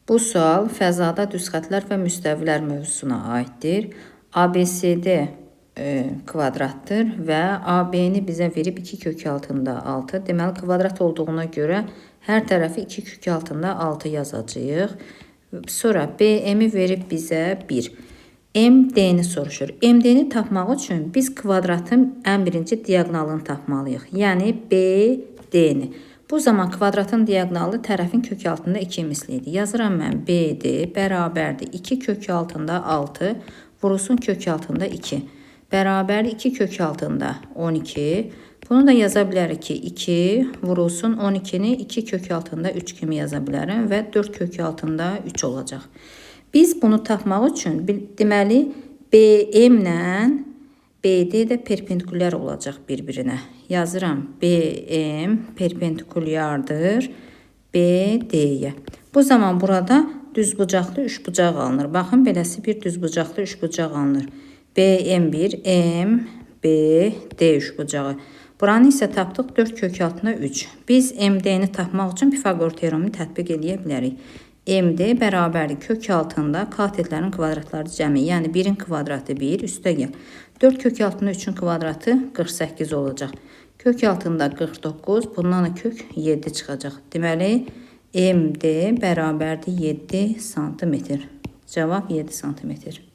Bu sual fəzada düz xətlər və müstəvilər mövzusuna aiddir. ABCD kvadratdır və AB-ni bizə verib 2 kök altında 6. Deməli, kvadrat olduğuna görə hər tərəfi 2 kök altında 6 yazacağıq. Sonra BM-i verib bizə 1. MD-ni soruşur. MD-ni tapmaq üçün biz kvadratın ən birinci diaqonalını tapmalıyıq. Yəni BD-ni. Bu zaman kvadratın diaqonalı tərəfin kök altında 2 mislidir. Yazıram mən BD bərabərdir 2 kök altında 6 vurulsun kök altında 2. Bərabərdir 2 kök altında 12. Bunu da yaza bilərik ki 2 vurulsun 12-ni 2 kök altında 3 kimi yaza bilərəm və 4 kök altında 3 olacaq. Biz bunu tapmaq üçün deməli BM ilə BD də perpendikulyar olacaq bir-birinə. Yazıram BM perpendikulyardır BD-yə. Bu zaman burada düzbucaqlı üçbucaq alınır. Baxın, beləsi bir düzbucaqlı üçbucaq alınır. BM1, MBD üçbucağı. Buranı isə tapdıq 4 kök altında 3. Biz MD-ni tapmaq üçün Pifaqor teoremini tətbiq edə bilərik. MD bərabərdir kök altında katetlərin kvadratları cəmi. Yəni 1-in kvadratı 1, üstə gəl. 4 kök altında 3-ün kvadratı 48 olacaq. Kök altında 49, bundan da kök 7 çıxacaq. Deməli, MD bərabərdir 7 sm. Cavab 7 sm.